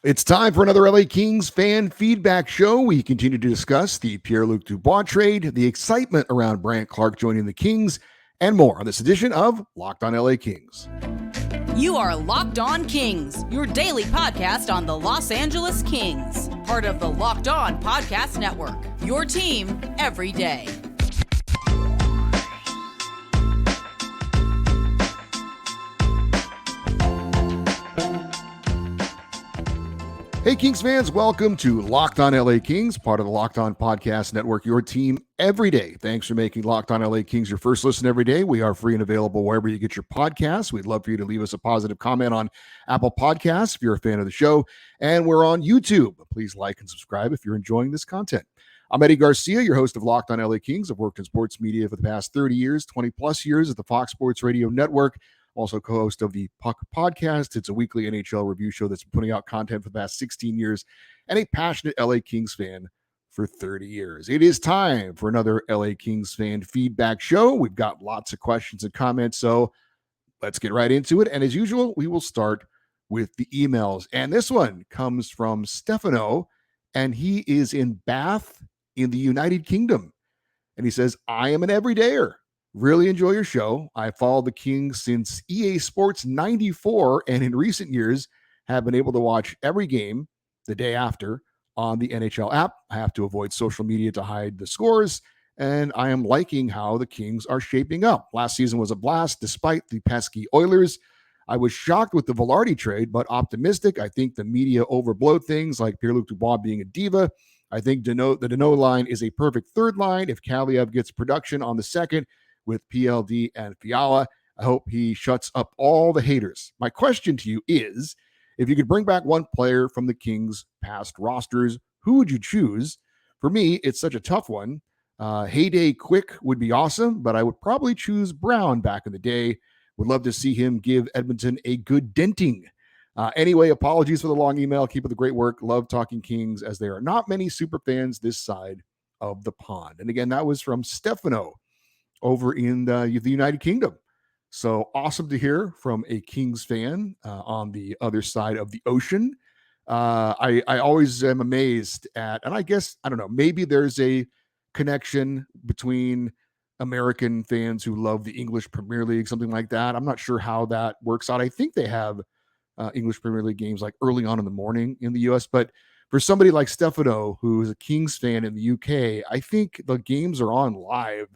It's time for another LA Kings fan feedback show. We continue to discuss the Pierre-Luc Dubois trade, the excitement around Brant Clarke joining the Kings, and more on this edition of Locked on LA Kings. You are Locked On Kings, your daily podcast on the Los Angeles Kings, part of the Locked On Podcast Network, your team every day. Hey, Kings fans, welcome to Locked on LA Kings, part of the Locked On Podcast Network, your team every day. Thanks for making Locked on LA Kings your first listen every day. We are free and available wherever you get your podcasts. We'd love for you to leave us a positive comment on Apple Podcasts if you're a fan of the show. And we're on YouTube. Please like and subscribe if you're enjoying this content. I'm Eddie Garcia, your host of Locked on LA Kings. I've worked in sports media for the past 30 years, 20 plus years at the Fox Sports Radio Network. Also co-host of the Puck Podcast. It's a weekly NHL review show that's been putting out content for the past 16 years, and a passionate LA Kings fan for 30 years. It is time for another LA Kings fan feedback show. We've got lots of questions and comments, so let's get right into it. And as usual, we will start with the emails. And this one comes from Stefano, and he is in Bath in the United Kingdom. And he says, I am an everydayer. Really enjoy your show. I followed the Kings since EA Sports 94, and in recent years have been able to watch every game the day after on the NHL app. I have to avoid social media to hide the scores, and I am liking how the Kings are shaping up. Last season was a blast despite the pesky Oilers. I was shocked with the Velarde trade, but optimistic. I think the media overblow things like Pierre-Luc Dubois being a diva. I think the Danault line is a perfect third line if Kaliev gets production on the second with PLD and Fiala. I hope he shuts up all the haters. My question to you is, if you could bring back one player from the Kings' past rosters, who would you choose? For me, it's such a tough one. Heyday Quick would be awesome, but I would probably choose Brown back in the day. Would love to see him give Edmonton a good denting. Anyway, apologies for the long email. Keep up the great work. Love talking Kings, as there are not many super fans this side of the pond. And again, that was from Stefano over in the United Kingdom. So awesome to hear from a Kings fan on the other side of the ocean. I always am amazed at, and I guess, I don't know, maybe there's a connection between American fans who love the English Premier League, something like that. I'm not sure how that works out. I think they have English Premier League games like early on in the morning in the US, but for somebody like Stefano, who is a Kings fan in the UK, I think the games are on live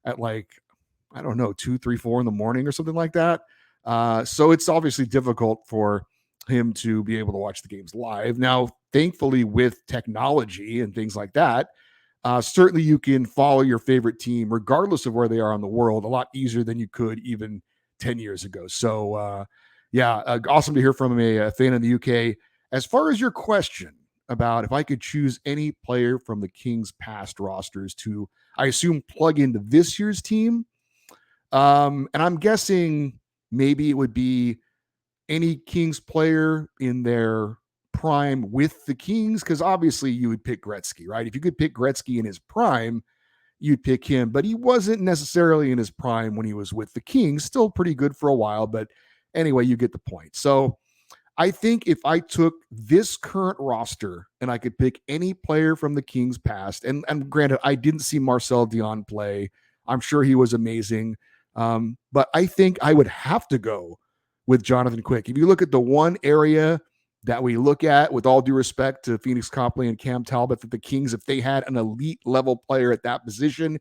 at like, I don't know, 2, 3, 4 in the morning or something like that. So it's obviously difficult for him to be able to watch the games live. Now, thankfully, with technology and things like that, certainly you can follow your favorite team, regardless of where they are in the world, a lot easier than you could even 10 years ago. So, awesome to hear from a fan in the UK. As far as your question about if I could choose any player from the Kings' past rosters to, I assume, plug into this year's team. And I'm guessing maybe it would be any Kings player in their prime with the Kings, because obviously you would pick Gretzky, right? If you could pick Gretzky in his prime, you'd pick him, but he wasn't necessarily in his prime when he was with the Kings. Still pretty good for a while, but anyway, you get the point. So I think if I took this current roster and I could pick any player from the Kings past, and granted, I didn't see Marcel Dion play. I'm sure he was amazing. But I think I would have to go with Jonathan Quick. If you look at the one area that we look at, with all due respect to Phoenix Copley and Cam Talbot, that the Kings, if they had an elite level player at that position,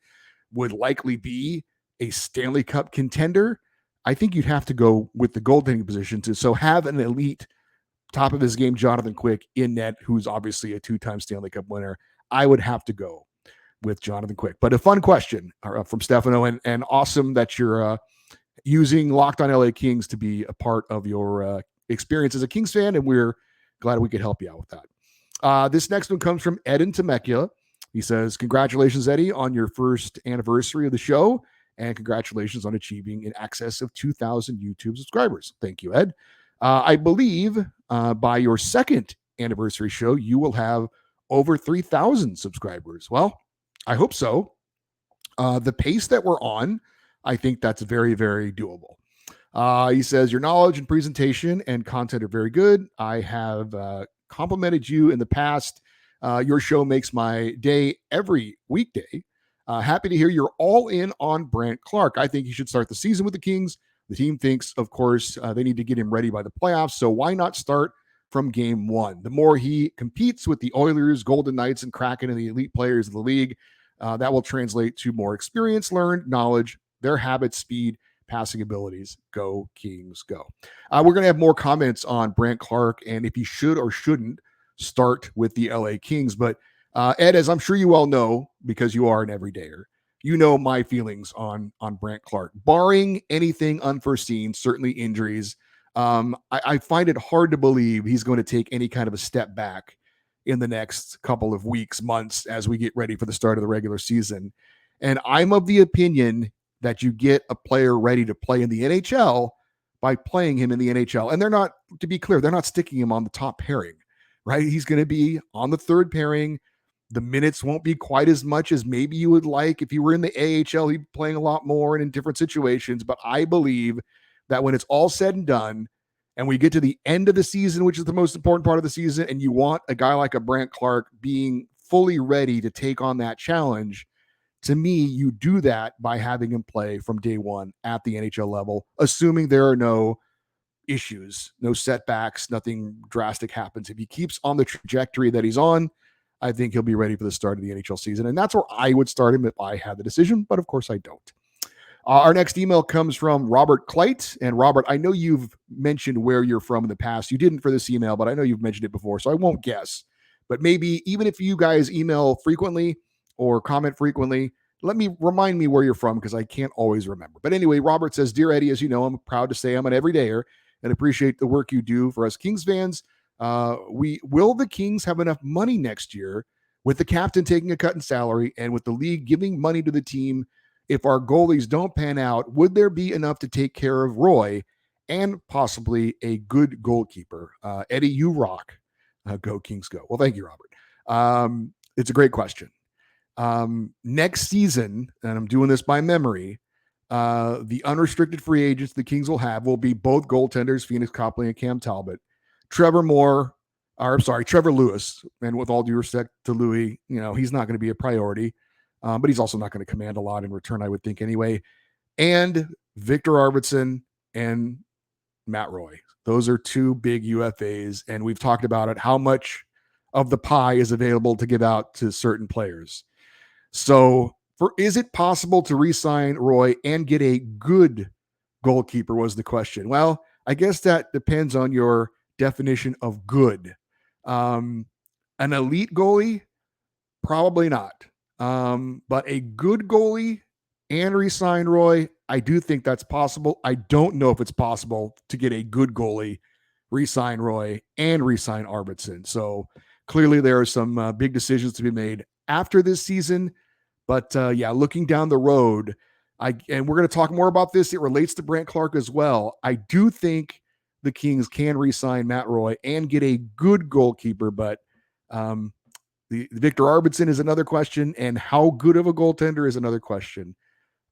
would likely be a Stanley Cup contender, I think you'd have to go with the goaltending position to have an elite top of his game Jonathan Quick in net, who's obviously a 2-time Stanley Cup winner. I would have to go with Jonathan Quick. But a fun question from Stefano, and awesome that you're using Locked on LA Kings to be a part of your experience as a Kings fan, and we're glad we could help you out with that. This next one comes from Ed in Temecula. He says, congratulations, Eddie, on your first anniversary of the show, and congratulations on achieving in excess of 2,000 YouTube subscribers. Thank you, Ed. I believe by your second anniversary show, you will have over 3,000 subscribers. Well, I hope so. The pace that we're on, I think that's very, very doable. He says, your knowledge and presentation and content are very good. I have complimented you in the past. Your show makes my day every weekday. Happy to hear you're all in on Brant Clarke. I think he should start the season with the Kings. The team thinks, of course, they need to get him ready by the playoffs. So why not start from game one? The more he competes with the Oilers, Golden Knights, and Kraken and the elite players of the league, that will translate to more experience, learned knowledge, their habits, speed, passing abilities. Go Kings, go. We're going to have more comments on Brant Clarke and if he should or shouldn't start with the LA Kings. But Ed, as I'm sure you all know, because you are an everydayer, you know my feelings on Brant Clarke. Barring anything unforeseen, certainly injuries, I find it hard to believe he's going to take any kind of a step back in the next couple of weeks, months, as we get ready for the start of the regular season. And I'm of the opinion that you get a player ready to play in the NHL by playing him in the NHL. And they're not, to be clear, they're not sticking him on the top pairing, right? He's going to be on the third pairing. The minutes won't be quite as much as maybe you would like. If he were in the AHL, he'd be playing a lot more and in different situations. But I believe that when it's all said and done, and we get to the end of the season, which is the most important part of the season, and you want a guy like a Brant Clarke being fully ready to take on that challenge, to me, you do that by having him play from day one at the NHL level, assuming there are no issues, no setbacks, nothing drastic happens. If he keeps on the trajectory that he's on, I think he'll be ready for the start of the NHL season. And that's where I would start him if I had the decision, but of course I don't. Our next email comes from Robert Kleit. And Robert, I know you've mentioned where you're from in the past. You didn't for this email, but I know you've mentioned it before, so I won't guess. But maybe even if you guys email frequently or comment frequently, remind me where you're from because I can't always remember. But anyway, Robert says, Dear Eddie, as you know, I'm proud to say I'm an everydayer and appreciate the work you do for us Kings fans. Will the Kings have enough money next year with the captain taking a cut in salary and with the league giving money to the team? If our goalies don't pan out, would there be enough to take care of Roy and possibly a good goalkeeper? Eddie, you rock. Go Kings, go. Well, thank you, Robert. It's a great question. Next season, and I'm doing this by memory, the unrestricted free agents the Kings will be both goaltenders, Phoenix Copley and Cam Talbot. Trevor Lewis, and with all due respect to Louis, he's not going to be a priority, but he's also not going to command a lot in return, I would think anyway. And Victor Arvidsson and Matt Roy. Those are two big UFAs, and we've talked about it, how much of the pie is available to give out to certain players. So is it possible to re-sign Roy and get a good goalkeeper was the question. Well, I guess that depends on your definition of good. An elite goalie, probably not. But a good goalie and re-sign Roy, I do think that's possible. I don't know if it's possible to get a good goalie, re-sign Roy, and re-sign Arvidsson. So clearly there are some big decisions to be made after this season. But looking down the road, and we're going to talk more about this. It relates to Brant Clarke as well. I do think the Kings can re-sign Matt Roy and get a good goalkeeper, but the Victor Arvidsson is another question, and how good of a goaltender is another question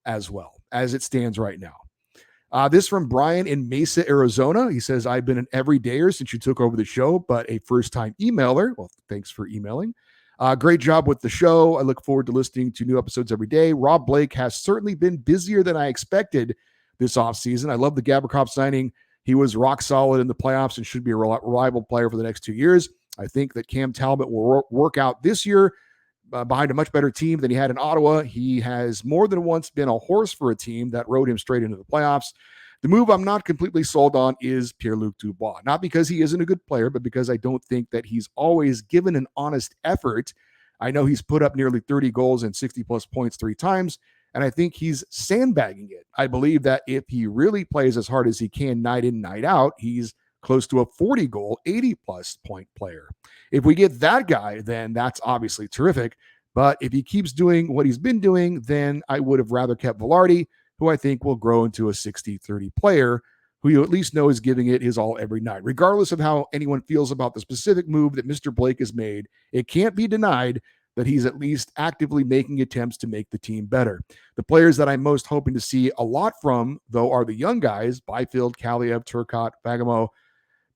as well, as it stands right now. This from Brian in Mesa, Arizona. He says, I've been an everydayer since you took over the show, but a first-time emailer. Well, thanks for emailing. Great job with the show. I look forward to listening to new episodes every day. Rob Blake has certainly been busier than I expected this offseason. I love the Gavrikov signing. He was rock solid in the playoffs and should be a reliable player for the next 2 years. I think that Cam Talbot will work out this year behind a much better team than he had in Ottawa. He has more than once been a horse for a team that rode him straight into the playoffs. The move I'm not completely sold on is Pierre-Luc Dubois, not because he isn't a good player, but because I don't think that he's always given an honest effort. I know he's put up nearly 30 goals and 60-plus points 3 times, and I think he's sandbagging it. I believe that if he really plays as hard as he can night in, night out, he's close to a 40-goal, 80-plus point player. If we get that guy, then that's obviously terrific. But if he keeps doing what he's been doing, then I would have rather kept Velarde, who I think will grow into a 60-30 player who you at least know is giving it his all every night. Regardless of how anyone feels about the specific move that Mr. Blake has made, it can't be denied that he's at least actively making attempts to make the team better. The players that I'm most hoping to see a lot from, though, are the young guys, Byfield, Kaliev, Turcotte, Fagemo,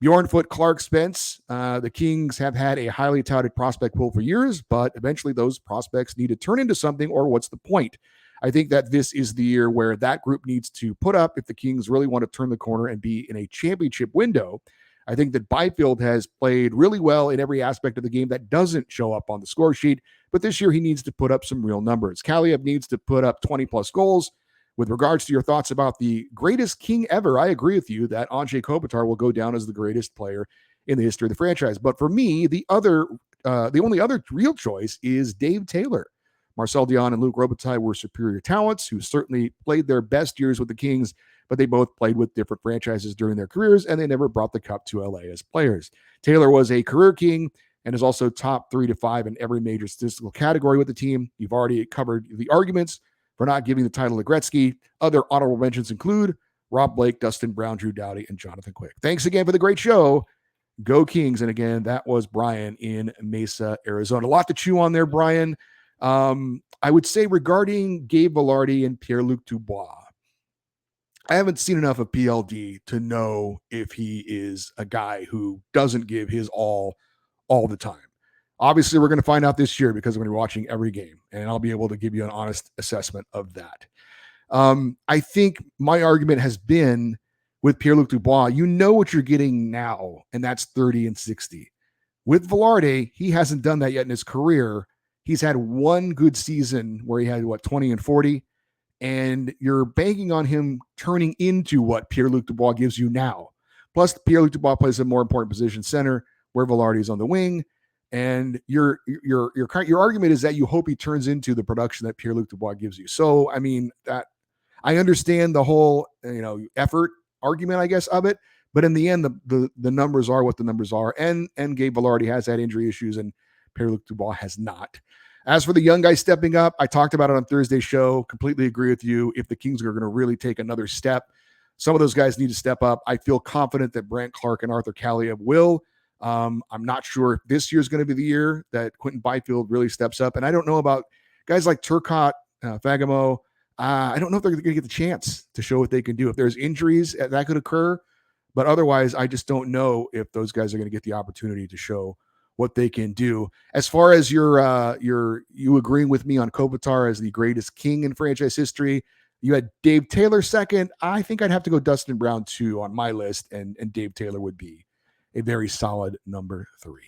Bjornfoot, Clark, Spence. The Kings have had a highly touted prospect pool for years, but eventually those prospects need to turn into something, or what's the point? I think that this is the year where that group needs to put up if the Kings really want to turn the corner and be in a championship window. I think that Byfield has played really well in every aspect of the game that doesn't show up on the score sheet, but this year he needs to put up some real numbers. Kaliev needs to put up 20-plus goals. With regards to your thoughts about the greatest King ever, I agree with you that Anze Kopitar will go down as the greatest player in the history of the franchise. But for me, the only other real choice is Dave Taylor. Marcel Dion and Luc Robitaille were superior talents who certainly played their best years with the Kings, but they both played with different franchises during their careers, and they never brought the cup to LA as players. Taylor was a career King and is also top 3 to 5 in every major statistical category with the team. You've already covered the arguments for not giving the title to Gretzky. Other honorable mentions include Rob Blake, Dustin Brown, Drew Doughty, and Jonathan Quick. Thanks again for the great show. Go Kings. And again, that was Brian in Mesa, Arizona. A lot to chew on there, Brian. I would say regarding Gabe Vilardi and Pierre-Luc Dubois, I haven't seen enough of PLD to know if he is a guy who doesn't give his all the time. Obviously, we're going to find out this year because we're going to be watching every game, and I'll be able to give you an honest assessment of that. I think my argument has been with Pierre-Luc Dubois, you know what you're getting now, and that's 30 and 60. With Vilardi, he hasn't done that yet in his career. He's had one good season where he had, 20 and 40, and you're banking on him turning into what Pierre-Luc Dubois gives you now. Plus, Pierre-Luc Dubois plays a more important position, center, where Vilardi is on the wing. And your argument is that you hope he turns into the production that Pierre-Luc Dubois gives you. So, I mean, that I understand the whole, effort argument, I guess, of it. But in the end, the numbers are what the numbers are. And Gabe Vilardi has had injury issues, and Pierre-Luc Dubois has not. As for the young guys stepping up, I talked about it on Thursday's show. Completely agree with you. If the Kings are going to really take another step, some of those guys need to step up. I feel confident that Brandt Clarke and Arthur Kaliev will. I'm not sure if this year is going to be the year that Quentin Byfield really steps up. And I don't know about guys like Turcotte, Fagemo. I don't know if they're going to get the chance to show what they can do. If there's injuries, that could occur. But otherwise, I just don't know if those guys are going to get the opportunity to show what they can do. As far as you agreeing with me on Kopitar as the greatest King in franchise history, you had Dave Taylor second. I think I'd have to go Dustin Brown 2 on my list, and Dave Taylor would be a very solid number 3.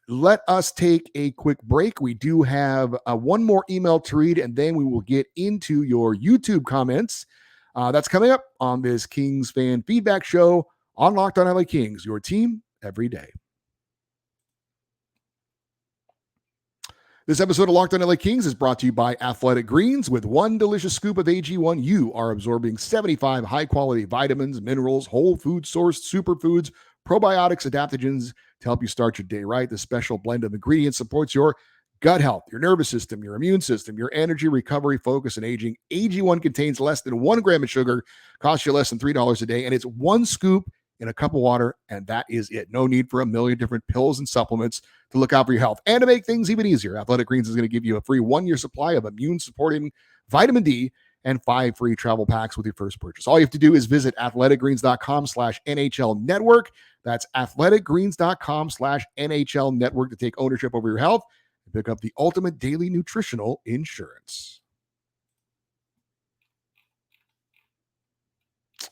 Let us take a quick break. We do have one more email to read, and then we will get into your YouTube comments. That's coming up on this Kings fan feedback show on Locked On LA Kings, your team every day. This episode of Locked On LA Kings is brought to you by Athletic Greens. With one delicious scoop of AG1, you are absorbing 75 high-quality vitamins, minerals, whole food sourced superfoods, probiotics, adaptogens to help you start your day right. The special blend of ingredients supports your gut health, your nervous system, your immune system, your energy, recovery, focus, and aging. AG1 contains less than 1 gram of sugar, costs you less than $3 a day, and it's one scoop in a cup of water, and that is it. No need for a million different pills and supplements to look out for your health. And to make things even easier, Athletic Greens is going to give you a free 1-year supply of immune-supporting vitamin D and 5 free travel packs with your first purchase. All you have to do is visit athleticgreens.com/NHL network. That's athleticgreens.com/NHL network to take ownership over your health and pick up the ultimate daily nutritional insurance.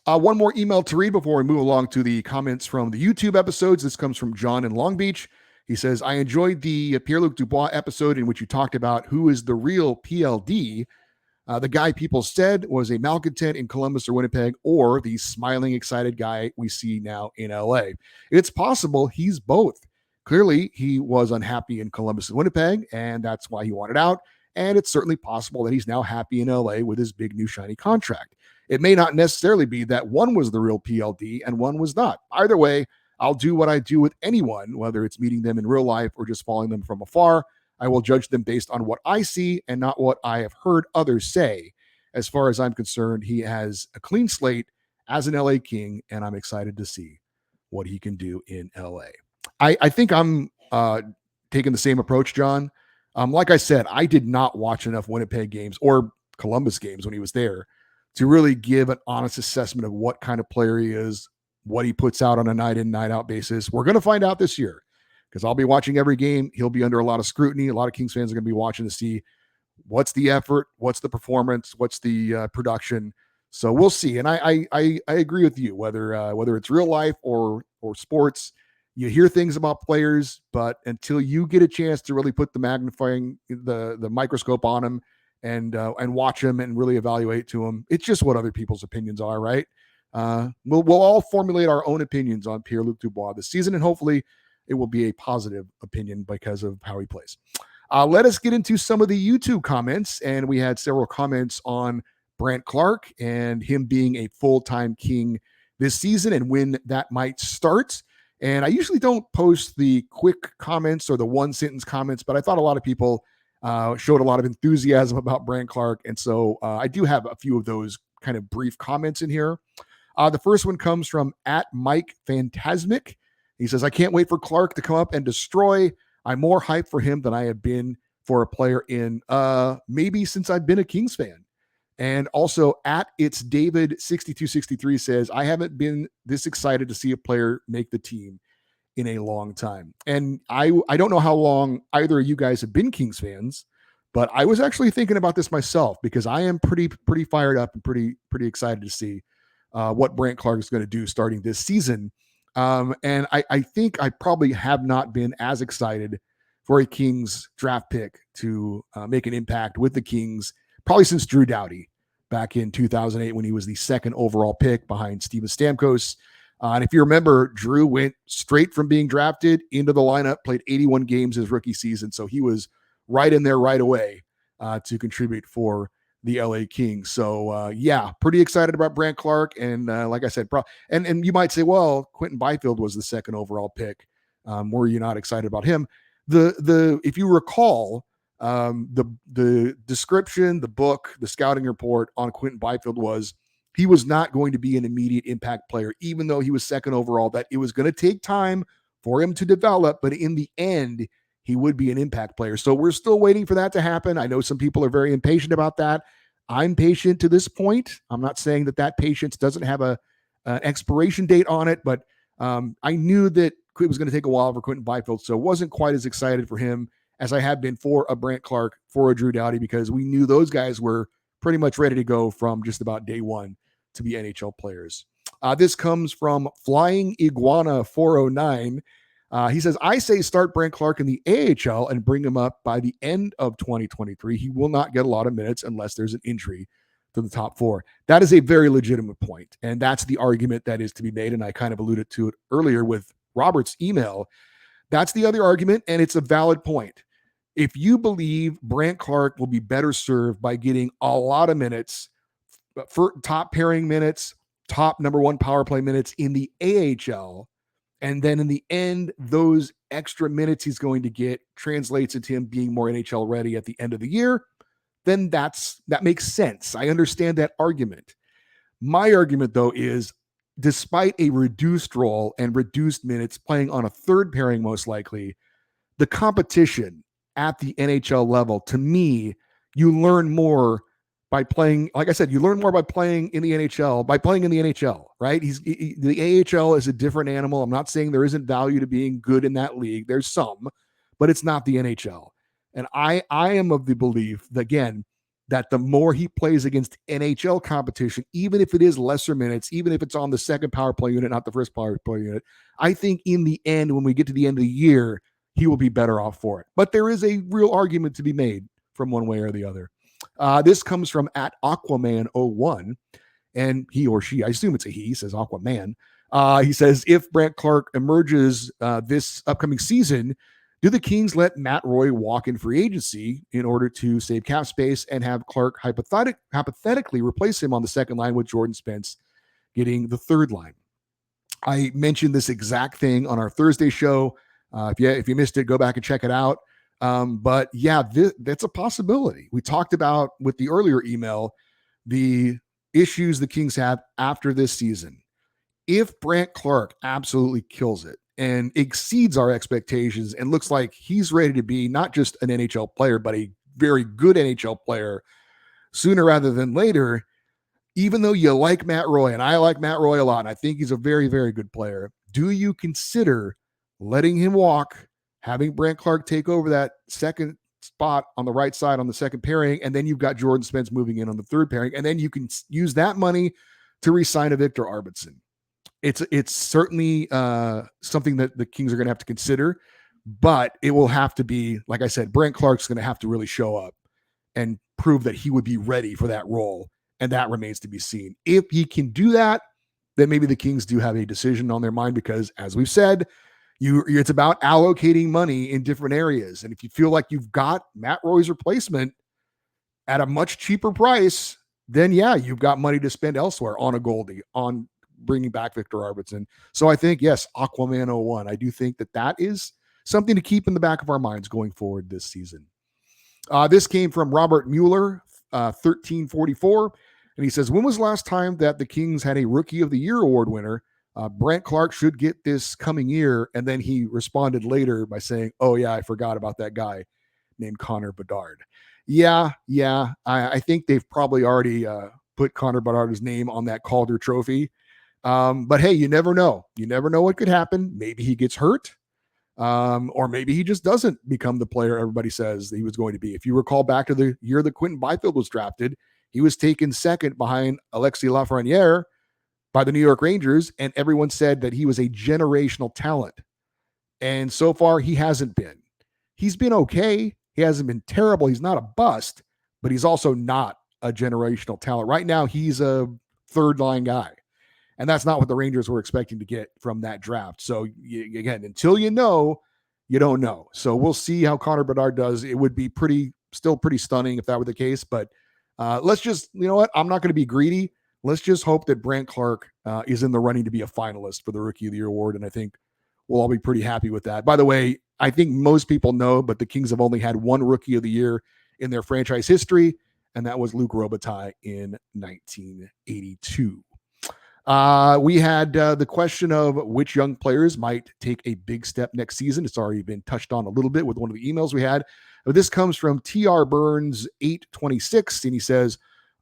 One more email to read before we move along to the comments from the YouTube episodes. This comes from John in Long Beach. He says, I enjoyed the Pierre-Luc Dubois episode in which you talked about who is the real PLD. The guy people said was a malcontent in Columbus or Winnipeg, or the smiling, excited guy we see now in LA. It's possible he's both. Clearly, he was unhappy in Columbus and Winnipeg, and that's why he wanted out. And it's certainly possible that he's now happy in LA with his big new shiny contract. It may not necessarily be that one was the real PLD and one was not. Either way, I'll do what I do with anyone, whether it's meeting them in real life or just following them from afar. I will judge them based on what I see and not what I have heard others say. As far as I'm concerned, he has a clean slate as an LA King, and I'm excited to see what he can do in LA. I think I'm taking the same approach, John. Like I said, I did not watch enough Winnipeg games or Columbus games when he was there to really give an honest assessment of what kind of player he is, what he puts out on a night in, night out basis. We're going to find out this year because I'll be watching every game. He'll be under a lot of scrutiny. A lot of Kings fans are going to be watching to see what's the effort, what's the performance, what's the production. So we'll see. And I agree with you, whether it's real life or sports, you hear things about players, but until you get a chance to really put the microscope on them and watch them and really evaluate to them, it's just what other people's opinions are, right? We'll all formulate our own opinions on Pierre-Luc Dubois this season, and hopefully it will be a positive opinion because of how he plays. Let us get into some of the YouTube comments, and we had several comments on Brant Clarke and him being a full-time King this season and when that might start. And I usually don't post the quick comments or the one-sentence comments, but I thought a lot of people showed a lot of enthusiasm about Brant Clarke, and so I do have a few of those kind of brief comments in here. The first one comes from @MikePhantasmic. He says, I can't wait for Clarke to come up and destroy. I'm more hyped for him than I have been for a player in maybe since I've been a Kings fan. And also @It'sDavid6263 says, I haven't been this excited to see a player make the team in a long time. And I don't know how long either of you guys have been Kings fans, but I was actually thinking about this myself because I am pretty fired up and pretty excited to see what Brant Clarke is going to do starting this season. And I think I probably have not been as excited for a Kings draft pick to make an impact with the Kings probably since Drew Doughty back in 2008 when he was the second overall pick behind Steven Stamkos. And if you remember, Drew went straight from being drafted into the lineup, played 81 games his rookie season. So he was right in there right away to contribute for the LA Kings. So yeah, pretty excited about Brant Clarke. And like I said, and you might say, well, Quentin Byfield was the second overall pick. Were you not excited about him? If you recall, the description, the book, the scouting report on Quentin Byfield was he was not going to be an immediate impact player, even though he was second overall, that it was going to take time for him to develop, but in the end, he would be an impact player. So we're still waiting for that to happen. I know some people are very impatient about that. I'm patient to this point. I'm not saying that patience doesn't have an expiration date on it, but I knew that it was going to take a while for Quentin Byfield, so wasn't quite as excited for him as I had been for a Brant Clarke, for a Drew Doughty, because we knew those guys were pretty much ready to go from just about day one to be NHL players. This comes from Flying Iguana 409. He says, I say start Brant Clarke in the AHL and bring him up by the end of 2023. He will not get a lot of minutes unless there's an injury to the top four. That is a very legitimate point, and that's the argument that is to be made, and I kind of alluded to it earlier with Robert's email. That's the other argument, and it's a valid point. If you believe Brant Clarke will be better served by getting a lot of minutes, for top pairing minutes, top number one power play minutes in the AHL, and then in the end, those extra minutes he's going to get translates into him being more NHL ready at the end of the year, then that makes sense. I understand that argument. My argument, though, is despite a reduced role and reduced minutes, playing on a third pairing most likely, the competition at the NHL level, to me, you learn more by playing, like I said, you learn more by playing in the NHL, right? The AHL is a different animal. I'm not saying there isn't value to being good in that league. There's some, but it's not the NHL. And I am of the belief that, again, that the more he plays against NHL competition, even if it is lesser minutes, even if it's on the second power play unit, not the first power play unit, I think in the end, when we get to the end of the year, he will be better off for it. But there is a real argument to be made from one way or the other. This comes from @Aquaman01, and he or she, I assume it's a he, says Aquaman. He says, if Brant Clarke emerges this upcoming season, do the Kings let Matt Roy walk in free agency in order to save cap space and have Clarke hypothetically replace him on the second line with Jordan Spence getting the third line? I mentioned this exact thing on our Thursday show. If you missed it, go back and check it out. But yeah, that's a possibility. We talked about with the earlier email, the issues the Kings have after this season. If Brant Clarke absolutely kills it and exceeds our expectations and looks like he's ready to be not just an NHL player, but a very good NHL player sooner rather than later, even though you like Matt Roy, and I like Matt Roy a lot, and I think he's a very, very good player, do you consider letting him walk, having Brant Clarke take over that second spot on the right side on the second pairing, and then you've got Jordan Spence moving in on the third pairing, and then you can use that money to re-sign a Victor Arvidsson? It's certainly something that the Kings are going to have to consider, but it will have to be, like I said, Brant Clarke's going to have to really show up and prove that he would be ready for that role, and that remains to be seen. If he can do that, then maybe the Kings do have a decision on their mind, because, as we've said, it's about allocating money in different areas. And if you feel like you've got Matt Roy's replacement at a much cheaper price, then yeah, you've got money to spend elsewhere on a Goldie, on bringing back Victor Arvidsson. So I think, yes, Aquaman 01. I do think that is something to keep in the back of our minds going forward this season. This came from Robert Mueller, 1344. And he says, when was the last time that the Kings had a Rookie of the Year award winner? Brant Clarke should get this coming year. And then he responded later by saying, oh yeah, I forgot about that guy named Connor Bedard. Yeah. I think they've probably already put Connor Bedard's name on that Calder trophy. But hey, you never know. You never know what could happen. Maybe he gets hurt. Or maybe he just doesn't become the player everybody says he was going to be. If you recall back to the year that Quentin Byfield was drafted, he was taken second behind Alexis Lafreniere by the New York Rangers, and everyone said that he was a generational talent. And so far, he hasn't been. He's been okay. He hasn't been terrible. He's not a bust, but he's also not a generational talent. Right now, he's a third-line guy. And that's not what the Rangers were expecting to get from that draft. So, again, until you know, you don't know. So we'll see how Connor Bedard does. It would be still pretty stunning if that were the case. But let's just, you know what? I'm not going to be greedy. Let's just hope that Brant Clarke is in the running to be a finalist for the Rookie of the Year award. And I think we'll all be pretty happy with that. By the way, I think most people know, but the Kings have only had one Rookie of the Year in their franchise history, and that was Luc Robitaille in 1982. We had the question of which young players might take a big step next season. It's already been touched on a little bit with one of the emails we had. This comes from TR Burns 826, and he says,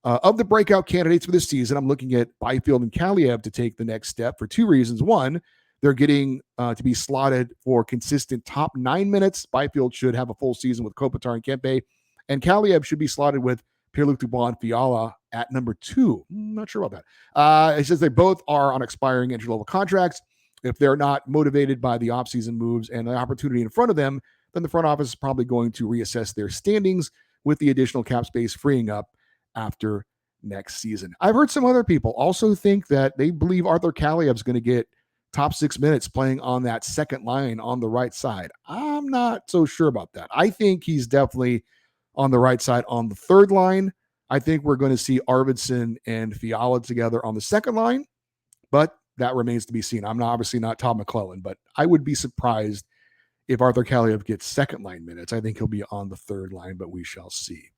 of the breakout candidates for this season, I'm looking at Byfield and Kaliev to take the next step for two reasons. One, they're getting to be slotted for consistent top 9 minutes. Byfield should have a full season with Kopitar and Kempe, and Kaliev should be slotted with Pierre-Luc Dubois and Fiala at number 2. I'm not sure about that. It says they both are on expiring entry-level contracts. If they're not motivated by the offseason moves and the opportunity in front of them, then the front office is probably going to reassess their standings with the additional cap space freeing up after next season. I've heard some other people also think that they believe Arthur Kaliev's going to get top 6 minutes playing on that second line on the right side. I'm not so sure about that. I think he's definitely on the right side on the third line. I think we're going to see Arvidsson and Fiala together on the second line, but that remains to be seen. I'm obviously not Todd McClellan, but I would be surprised if Arthur Kaliev gets second line minutes. I think he'll be on the third line, but we shall see.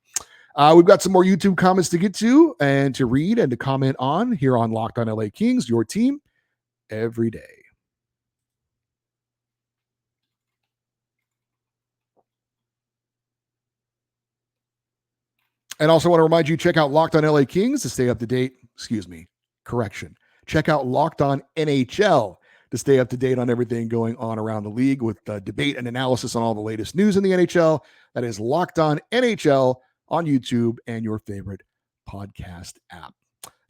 We've got some more YouTube comments to get to and to read and to comment on here on Locked On LA Kings, your team every day. And also want to remind you, check out Locked On LA Kings to stay up to date. Check out Locked On NHL to stay up to date on everything going on around the league with debate and analysis on all the latest news in the NHL. That is Locked On NHL on YouTube and your favorite podcast app.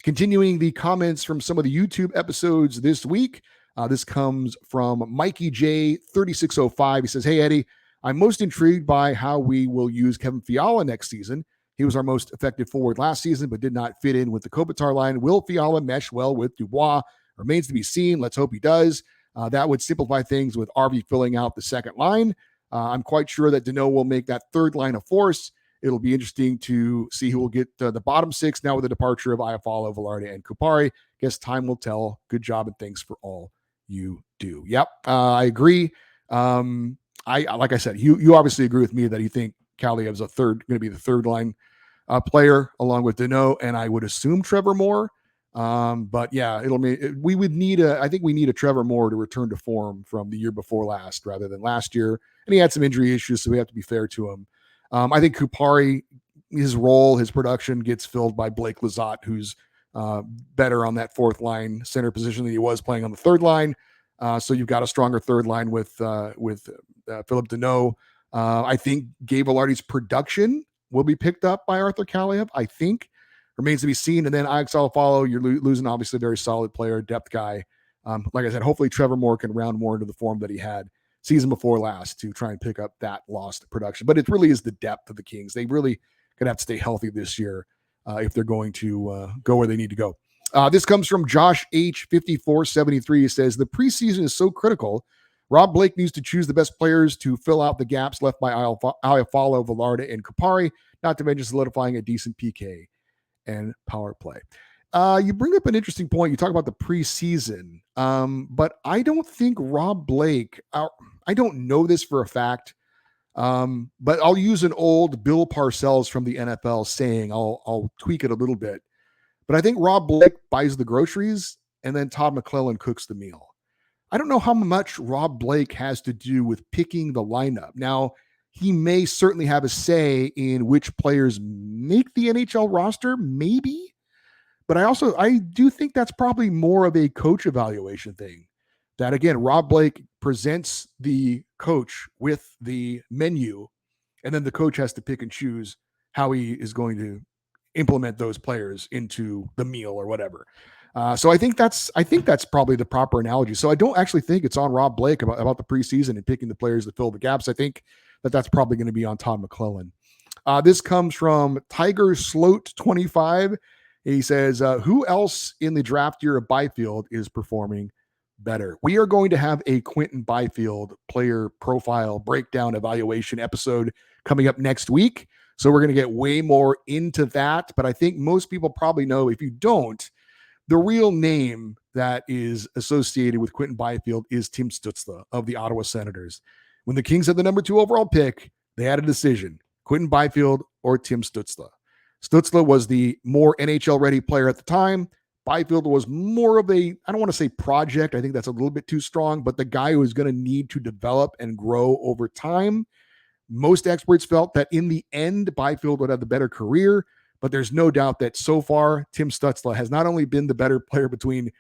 Continuing the comments from some of the YouTube episodes this week. This comes from Mikey J 3605. He says, hey, Eddie, I'm most intrigued by how we will use Kevin Fiala next season. He was our most effective forward last season, but did not fit in with the Kopitar line. Will Fiala mesh well with Dubois? Remains to be seen. Let's hope he does. That would simplify things with RV filling out the second line. I'm quite sure that Danault will make that third line a force. It'll be interesting to see who will get the bottom 6 now with the departure of Iafallo, Velarde, and Kupari. Guess time will tell. Good job and thanks for all you do. Yep, I agree. Like I said, you obviously agree with me that you think Kaliev's going to be the third line player along with Danault, and I would assume Trevor Moore. But yeah, I think we need a Trevor Moore to return to form from the year before last rather than last year. And he had some injury issues, so we have to be fair to him. I think Kupari, his production gets filled by Blake Lizotte, who's better on that fourth line center position than he was playing on the third line. So you've got a stronger third line with Philip Deneau. I think Gabe Velarde's production will be picked up by Arthur Kaliyev. I think remains to be seen. And then Alex follow. You're losing obviously a very solid player, depth guy. Like I said, hopefully Trevor Moore can round more into the form that he had season before last to try and pick up that lost production. But it really is the depth of the Kings. They really gonna have to stay healthy this year if they're going to go where they need to go. This comes from Josh H5473. He says, the preseason is so critical. Rob Blake needs to choose the best players to fill out the gaps left by Iafallo, Velarde, and Kupari, not to mention solidifying a decent PK and power play. You bring up an interesting point. You talk about the preseason, but I don't think Rob Blake, I don't know this for a fact, but I'll use an old Bill Parcells from the NFL saying, I'll tweak it a little bit. But I think Rob Blake buys the groceries and then Todd McClellan cooks the meal. I don't know how much Rob Blake has to do with picking the lineup. Now, he may certainly have a say in which players make the NHL roster, maybe. But I do think that's probably more of a coach evaluation thing. That, again, Rob Blake presents the coach with the menu, and then the coach has to pick and choose how he is going to implement those players into the meal or whatever. So I think that's probably the proper analogy. So I don't actually think it's on Rob Blake about the preseason and picking the players to fill the gaps. I think that's probably going to be on Todd McClellan. This comes from Tiger Sloat 25. He says, who else in the draft year of Byfield is performing better? We are going to have a Quentin Byfield player profile breakdown evaluation episode coming up next week. So we're going to get way more into that. But I think most people probably know, if you don't, the real name that is associated with Quentin Byfield is Tim Stützle of the Ottawa Senators. When the Kings had the number 2 overall pick, they had a decision, Quentin Byfield or Tim Stützle. Stützle was the more NHL-ready player at the time. Byfield was more of a, I don't want to say project. I think that's a little bit too strong, but the guy who was going to need to develop and grow over time. Most experts felt that in the end, Byfield would have the better career, but there's no doubt that so far, Tim Stützle has not only been the better player between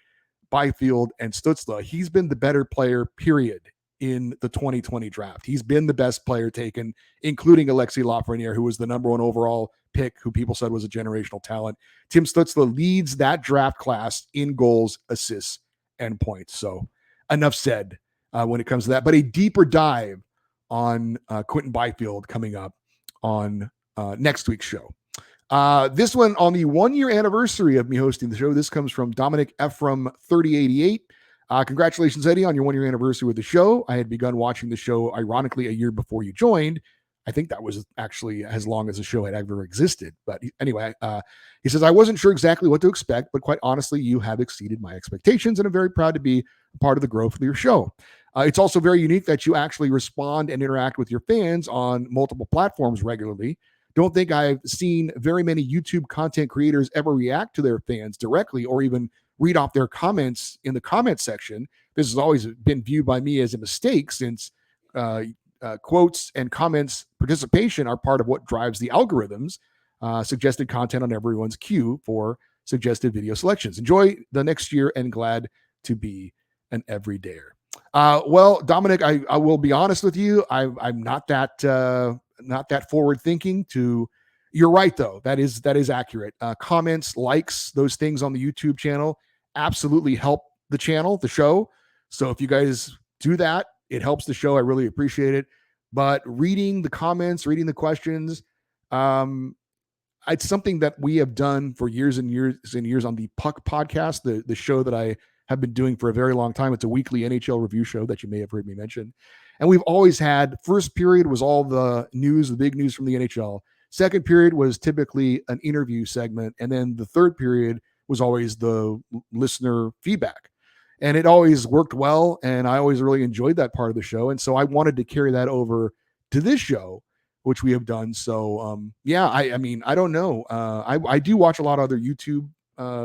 Byfield and Stützle, he's been the better player, period, in the 2020 draft. He's been the best player taken, including Alexis Lafreniere, who was the number 1 overall pick, who people said was a generational talent. Tim Stützle leads that draft class in goals, assists, and points. So enough said when it comes to that. But a deeper dive on Quentin Byfield coming up on next week's show. This one on the 1-year anniversary of me hosting the show. This comes from Dominic Ephraim 3088. Congratulations, Eddie, on your 1-year anniversary with the show. I had begun watching the show, ironically, a year before you joined. I think that was actually as long as the show had ever existed. But anyway, he says, I wasn't sure exactly what to expect, but quite honestly, you have exceeded my expectations, and I'm very proud to be a part of the growth of your show. It's also very unique that you actually respond and interact with your fans on multiple platforms regularly. Don't think I've seen very many YouTube content creators ever react to their fans directly or even read off their comments in the comment section. This has always been viewed by me as a mistake, since quotes and comments participation are part of what drives the algorithms, suggested content on everyone's queue for suggested video selections. Enjoy the next year and glad to be an everydayer. Well, Dominic, I will be honest with you. I'm not that forward thinking to. You're right, though. That is accurate. Comments, likes, those things on the YouTube channel absolutely help the channel, the show. So if you guys do that, it helps the show. I really appreciate it. But reading the comments, reading the questions, it's something that we have done for years and years and years on the Puck podcast, the show that I have been doing for a very long time. It's a weekly NHL review show that you may have heard me mention. And we've always had, first period was all the news, the big news from the NHL. Second period was typically an interview segment. And then the third period was always the listener feedback. And it always worked well. And I always really enjoyed that part of the show. And so I wanted to carry that over to this show, which we have done. So, I mean, I don't know. I do watch a lot of other YouTube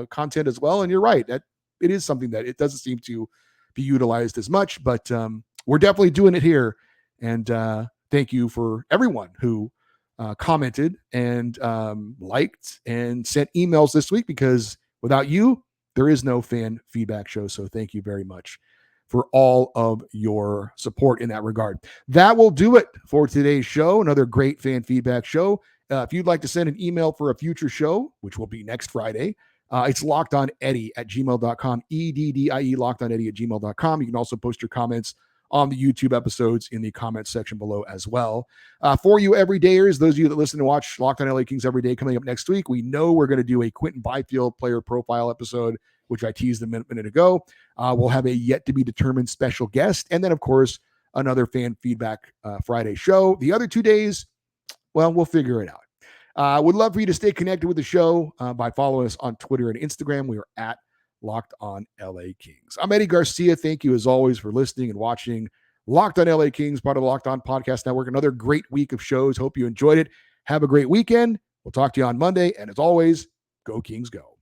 content as well. And you're right, that it is something that it doesn't seem to be utilized as much, but we're definitely doing it here. And thank you for everyone who commented and liked and sent emails this week, because Without you, there is no fan feedback show. So thank you very much for all of your support in that regard. That will do it for today's show. Another great fan feedback show. If you'd like to send an email for a future show, which will be next Friday, it's lockedoneddie@gmail.com, EDDIE, lockedoneddie@gmail.com. You can also post your comments on the YouTube episodes in the comments section below as well. For you everydayers, those of you that listen and watch Locked on LA Kings every day, coming up next week, we know we're going to do a Quentin Byfield player profile episode, which I teased a minute ago. We'll have a yet-to-be-determined special guest, and then, of course, another fan feedback Friday show. The other 2 days, well, we'll figure it out. Would love for you to stay connected with the show by following us on Twitter and Instagram. We are at Locked on LA Kings. I'm Eddie Garcia. Thank you, as always, for listening and watching Locked on LA Kings, part of the Locked on Podcast Network. Another great week of shows. Hope you enjoyed it. Have a great weekend. We'll talk to you on Monday. And as always, go Kings, go.